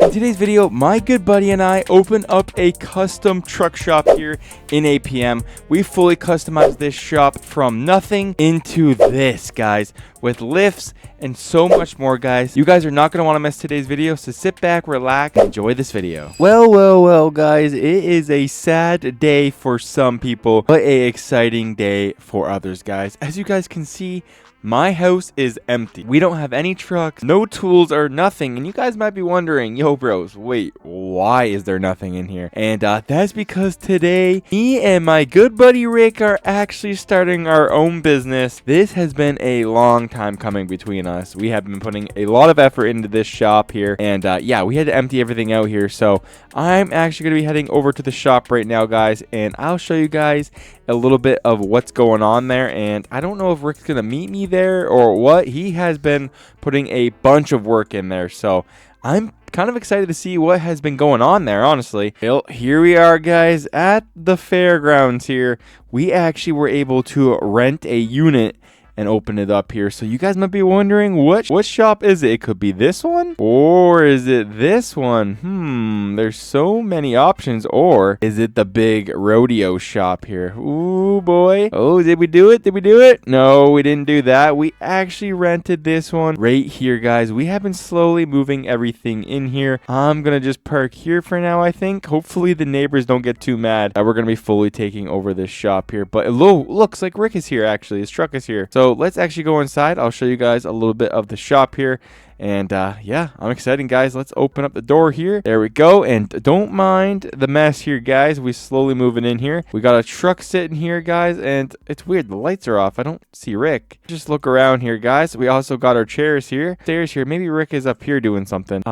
In today's video, my good buddy and I open up a custom truck shop here in APM. We fully customized this shop from nothing into this, guys, with lifts and so much more, guys. You guys are not going to want to miss today's video, so sit back, relax, and enjoy this video. Well, guys, it is a sad day for some people, but a exciting day for others, guys. As you guys can see, my house is empty. We don't have any trucks, no tools or nothing. And you guys might be wondering, yo bros, wait, why is there nothing in here? And that's because today, me and my good buddy Rick are actually starting our own business. This has been a long time coming between us. We have been putting a lot of effort into this shop here. And yeah, we had to empty everything out here. So I'm actually going to be heading over to the shop right now, guys. And I'll show you guys a little bit of what's going on there. And I don't know if Rick's going to meet me there or what. He has been putting a bunch of work in there, so I'm kind of excited to see what has been going on there, honestly. Well, here we are, guys, at the fairgrounds here. We actually were able to rent a unit and open it up here. So you guys might be wondering, what shop is it? It could be this one, or is it this one? There's so many options. Or is it the big rodeo shop here? Ooh boy. Oh, did we do it? No, we didn't do that. We actually rented this one right here, guys. We have been slowly moving everything in here. I'm gonna just park here for now, I think. Hopefully the neighbors don't get too mad that we're gonna be fully taking over this shop here. But it looks like Rick is here, actually. His truck is here. So let's actually go inside. I'll show you guys a little bit of the shop here. And yeah, I'm excited, guys. Let's open up the door here. There we go. And don't mind the mess here, guys. We slowly moving in here. We got a truck sitting here, guys. And it's weird. The lights are off. I don't see Rick. Just look around here, guys. We also got our chairs here. Stairs here. Maybe Rick is up here doing something.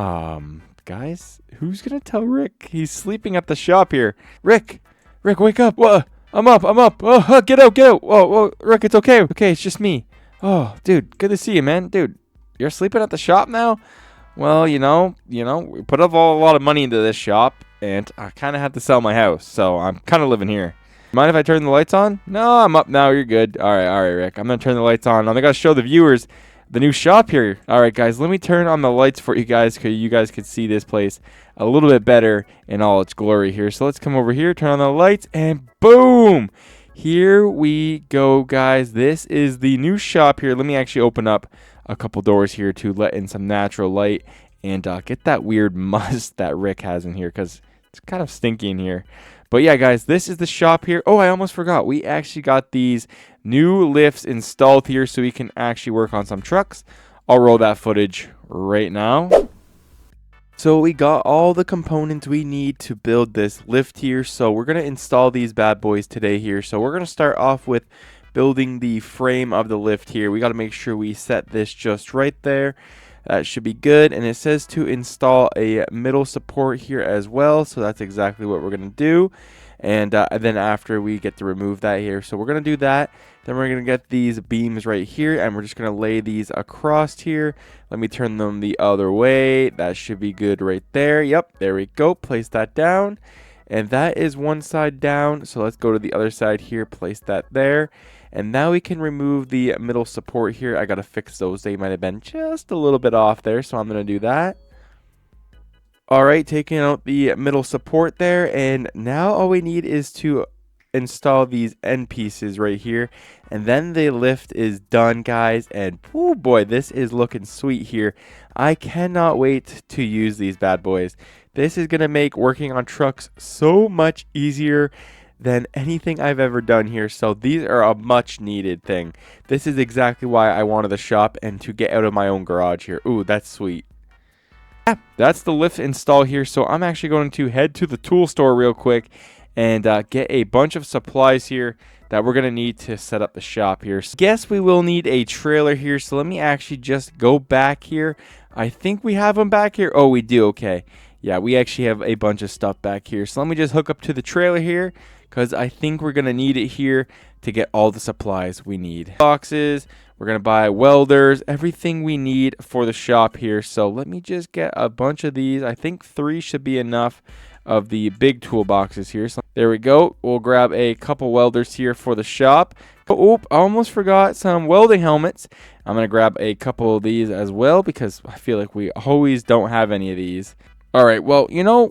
Guys, who's going to tell Rick? He's sleeping at the shop here. Rick, wake up. What? I'm up. Oh, get out. Whoa, Rick, it's okay. Okay, it's just me. Oh, dude, good to see you, man. Dude, you're sleeping at the shop now? Well, you know, we put up a lot of money into this shop, and I kind of had to sell my house, so I'm kind of living here. Mind if I turn the lights on? No, I'm up now. You're good. All right, Rick. I'm going to turn the lights on. I'm going to show the viewers the new shop here. All right, guys, let me turn on the lights for you guys so you guys can see this place a little bit better in all its glory here. So let's come over here, turn on the lights, and boom! Here we go, guys. This is the new shop here. Let me actually open up a couple doors here to let in some natural light and get that weird must that Rick has in here because it's kind of stinky in here. But yeah, guys, this is the shop here. Oh, I almost forgot. We actually got these new lifts installed here so we can actually work on some trucks. I'll roll that footage right now. So we got all the components we need to build this lift here. So we're going to install these bad boys today here. So we're going to start off with building the frame of the lift here. We got to make sure we set this just right there. That should be good. And it says to install a middle support here as well. So that's exactly what we're going to do. And then after we get to remove that here. So we're going to do that. Then we're going to get these beams right here. And we're just going to lay these across here. Let me turn them the other way. That should be good right there. Yep, there we go. Place that down. And that is one side down. So let's go to the other side here. Place that there. And now we can remove the middle support here. I got to fix those. They might have been just a little bit off there. So I'm going to do that. All right, taking out the middle support there. And now all we need is to install these end pieces right here. And then the lift is done, guys. And oh boy, this is looking sweet here. I cannot wait to use these bad boys. This is going to make working on trucks so much easier than anything I've ever done here. So these are a much needed thing. This is exactly why I wanted the shop and to get out of my own garage here. Ooh, that's sweet. Yeah, that's the lift install here. So I'm actually going to head to the tool store real quick and get a bunch of supplies here that we're going to need to set up the shop here. So guess we will need a trailer here. So let me actually just go back here. I think we have them back here. Oh, we do. Okay. Yeah, we actually have a bunch of stuff back here. So let me just hook up to the trailer here because I think we're going to need it here to get all the supplies we need. Boxes, we're going to buy welders, everything we need for the shop here. So let me just get a bunch of these. I think 3 should be enough of the big toolboxes here. So there we go. We'll grab a couple welders here for the shop. Oh, I almost forgot some welding helmets. I'm going to grab a couple of these as well because I feel like we always don't have any of these. All right, well,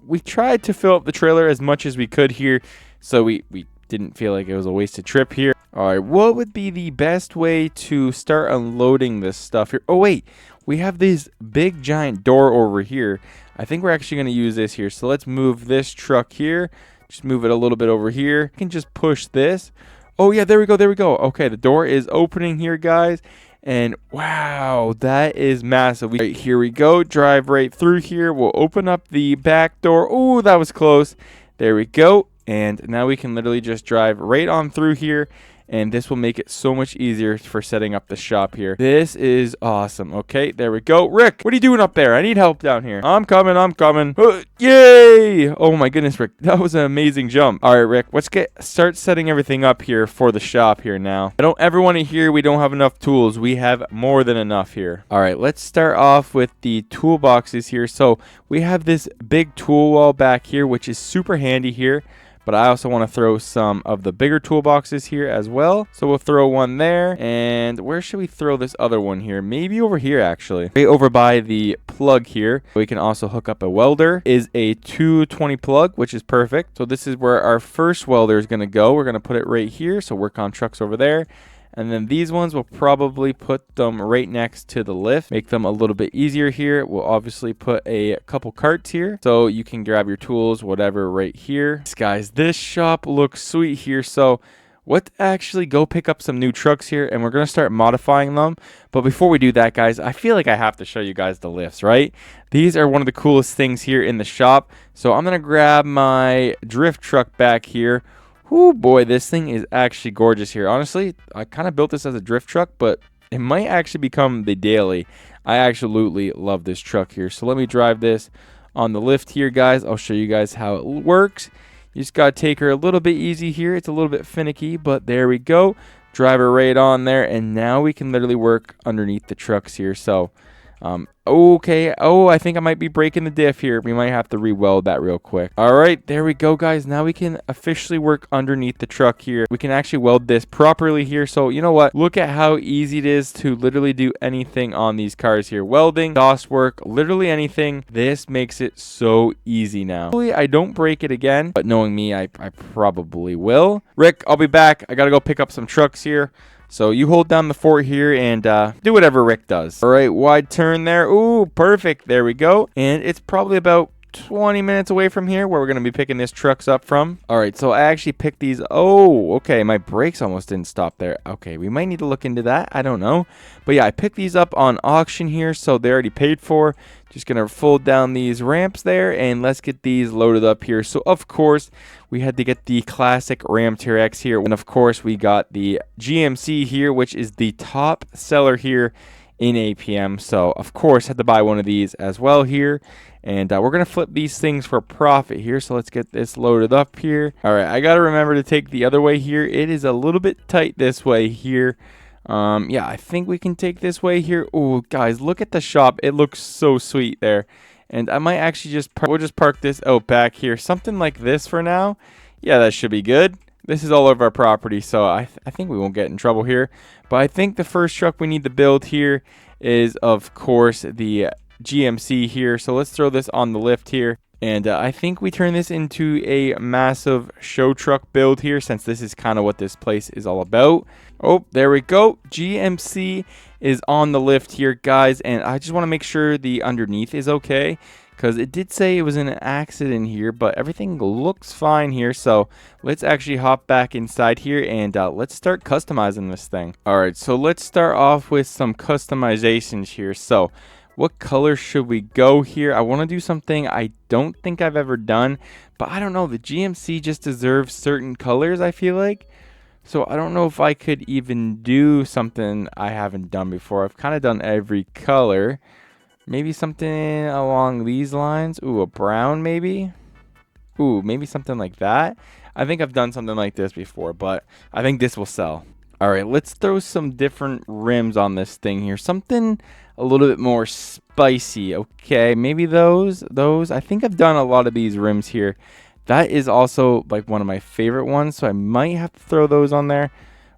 we tried to fill up the trailer as much as we could here, so we didn't feel like it was a wasted trip here. All right, what would be the best way to start unloading this stuff here? Oh, wait, we have this big giant door over here. I think we're actually going to use this here. So let's move this truck here. Just move it a little bit over here. You can just push this. Oh, yeah, there we go, there we go. Okay, the door is opening here, guys. And wow, that is massive. Right, here we go. Drive right through here. We'll open up the back door. Oh, that was close. There we go. And now we can literally just drive right on through here. And this will make it so much easier for setting up the shop here. This is awesome. Okay, there we go. Rick, what are you doing up there? I need help down here. I'm coming. I'm coming. Yay! Oh my goodness, Rick. That was an amazing jump. All right, Rick, let's start setting everything up here for the shop here now. I don't ever want to hear we don't have enough tools. We have more than enough here. All right, let's start off with the toolboxes here. So we have this big tool wall back here, which is super handy here. But I also want to throw some of the bigger toolboxes here as well. So we'll throw one there. And where should we throw this other one here? Maybe over here, actually. Right over by the plug here. We can also hook up a welder. Is a 220 plug, which is perfect. So this is where our first welder is going to go. We're going to put it right here. So work on trucks over there. And then these ones, we'll probably put them right next to the lift. Make them a little bit easier here. We'll obviously put a couple carts here. So you can grab your tools, whatever, right here. Guys, this shop looks sweet here. So let's actually go pick up some new trucks here. And we're going to start modifying them. But before we do that, guys, I feel like I have to show you guys the lifts, right? These are one of the coolest things here in the shop. So I'm going to grab my drift truck back here. Oh boy, this thing is actually gorgeous here. Honestly, I kind of built this as a drift truck, but it might actually become the daily. I absolutely love this truck here. So let me drive this on the lift here, guys. I'll show you guys how it works. You just got to take her a little bit easy here. It's a little bit finicky, but there we go. Drive her right on there, and now we can literally work underneath the trucks here. So okay. Oh, I think I might be breaking the diff here. We might have to re-weld that real quick. All right, there we go, guys. Now we can officially work underneath the truck here. We can actually weld this properly here. So you know what? Look at how easy it is to literally do anything on these cars here. Welding, DOS work, literally anything. This makes it so easy now. Hopefully I don't break it again, but knowing me, I probably will. Rick, I'll be back. I gotta go pick up some trucks here. So you hold down the fort here and do whatever Rick does. All right, wide turn there. Ooh, perfect. There we go. And it's probably about 20 minutes away from here where we're going to be picking this trucks up from. All right, so I actually picked these. Oh, okay. My brakes almost didn't stop there. Okay, we might need to look into that. I don't know. But yeah, I picked these up on auction here, so they're already paid for. Just going to fold down these ramps there, and let's get these loaded up here. So, of course, we had to get the classic Ram T-Rex here. And, of course, we got the GMC here, which is the top seller here in APM. So, of course, had to buy one of these as well here. And we're going to flip these things for profit here. So let's get this loaded up here. All right, I got to remember to take the other way here. It is a little bit tight this way here. Yeah, I think we can take this way here. Oh, guys, look at the shop. It looks so sweet there. And I might actually we'll just park this out back here. Something like this for now. Yeah, that should be good. This is all over our property, so I think we won't get in trouble here. But I think the first truck we need to build here is, of course, the GMC here. So let's throw this on the lift here. And I think we turn this into a massive show truck build here, since this is kind of what this place is all about. Oh, there we go. GMC is on the lift here, guys. And I just want to make sure the underneath is okay, because it did say it was in an accident here, but everything looks fine here. So let's actually hop back inside here and let's start customizing this thing. All right, so let's start off with some customizations here. So what color should we go here? I want to do something I don't think I've ever done, but I don't know. The GMC just deserves certain colors, I feel like. So I don't know if I could even do something I haven't done before. I've kind of done every color. Maybe something along these lines. Ooh, a brown maybe. Ooh, maybe something like that. I think I've done something like this before, but I think this will sell. All right, let's throw some different rims on this thing here. Something a little bit more spicy. Okay, maybe those. I think I've done a lot of these rims here. That is also like one of my favorite ones, so I might have to throw those on there.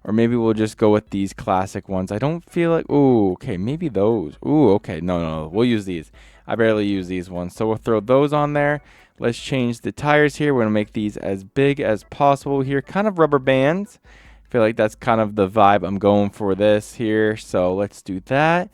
Or maybe we'll just go with these classic ones. I don't feel like... Ooh, okay, maybe those. Ooh, okay. No. We'll use these. I barely use these ones. So we'll throw those on there. Let's change the tires here. We're going to make these as big as possible here. Kind of rubber bands. I feel like that's kind of the vibe I'm going for this here. So let's do that.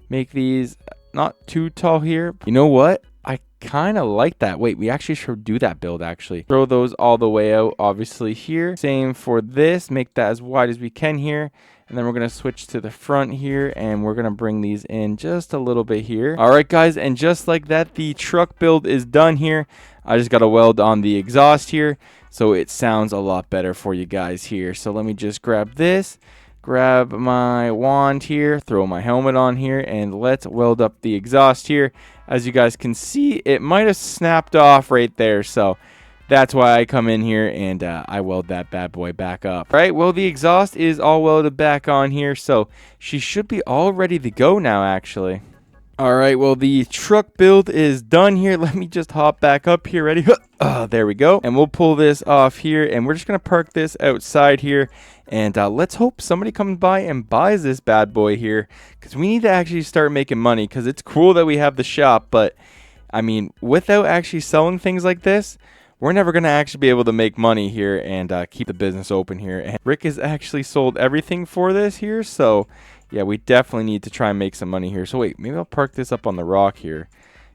Make these not too tall here. You know what? I kind of like that. Wait, we actually should do that build actually. Throw those all the way out, obviously here. Same for this. Make that as wide as we can here. And then we're going to switch to the front here, and we're going to bring these in just a little bit here. All right, guys, and just like that, the truck build is done here. I just got to weld on the exhaust here, so it sounds a lot better for you guys here. So let me just grab this, grab my wand here, throw my helmet on here, and let's weld up the exhaust here. As you guys can see, it might have snapped off right there, so that's why I come in here and I weld that bad boy back up. All right, well, the exhaust is all welded back on here, so she should be all ready to go now, actually. All right, well, the truck build is done here. Let me just hop back up here. Ready? There we go. And we'll pull this off here, and we're just going to park this outside here. And let's hope somebody comes by and buys this bad boy here, because we need to actually start making money, because it's cool that we have the shop. But, I mean, without actually selling things like this, we're never going to actually be able to make money here and keep the business open here. And Rick has actually sold everything for this here. So, yeah, we definitely need to try and make some money here. So, wait, maybe I'll park this up on the rock here.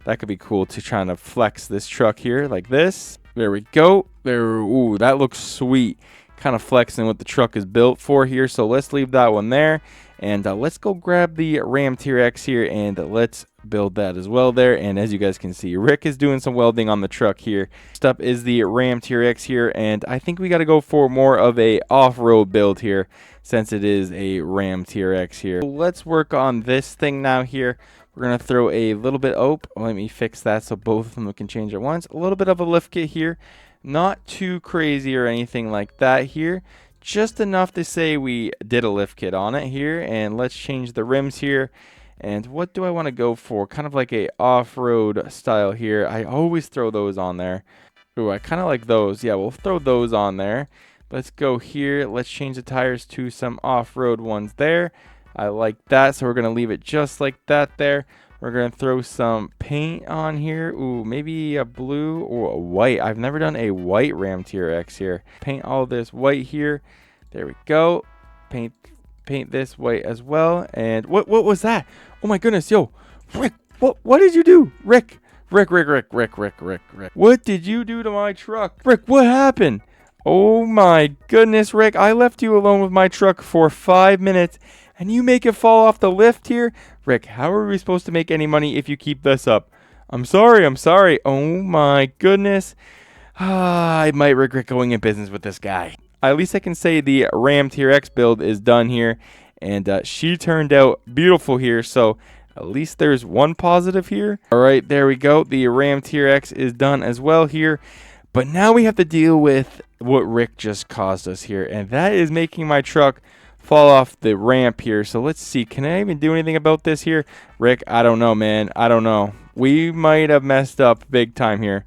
That could be cool to try to flex this truck here like this. There we go. There. Ooh, that looks sweet. Kind of flexing what the truck is built for here. So, let's leave that one there. And let's go grab the Ram T-Rex here and let's build that as well there. And as you guys can see, Rick is doing some welding on the truck here. Next up is the Ram T-Rex here, and I think we got to go for more of a off-road build here since it is a Ram T-Rex here. So let's work on this thing now here. We're going to throw a little bit, let me fix that so both of them can change at once. A little bit of a lift kit here. Not too crazy or anything like that here. Just enough to say we did a lift kit on it here. And let's change the rims here. And what do I want to go for? Kind of like a off-road style here. I always throw those on there. Ooh, I kind of like those. Yeah, we'll throw those on there. Let's go here. Let's change the tires to some off-road ones there. I like that. So we're going to leave it just like that there. We're going to throw some paint on here. Ooh, maybe a blue or a white. I've never done a white Ram T-Rex here. Paint all this white here. There we go. Paint this white as well. And what was that? Oh my goodness, yo. Rick, what did you do? Rick. What did you do to my truck? Rick, what happened? Oh my goodness, Rick. I left you alone with my truck for 5 minutes and you make it fall off the lift here? Rick, how are we supposed to make any money if you keep this up? I'm sorry. Oh my goodness. I might regret going in business with this guy. At least I can say the Ram T-Rex build is done here. And she turned out beautiful here. So at least there's one positive here. All right, there we go. The Ram T-Rex is done as well here. But now we have to deal with what Rick just caused us here. And that is making my truck fall off the ramp here. So let's see. Can I even do anything about this here? Rick, I don't know, man. I don't know. We might have messed up big time here.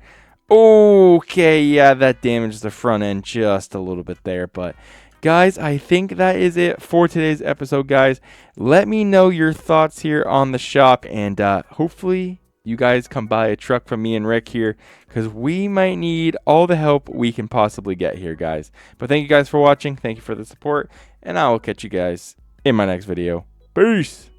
Okay, yeah, that damaged the front end just a little bit there. But guys, I think that is it for today's episode, guys. Let me know your thoughts here on the shop. And hopefully you guys come buy a truck from me and Rick here, because we might need all the help we can possibly get here, guys. But thank you guys for watching. Thank you for the support. And I will catch you guys in my next video. Peace.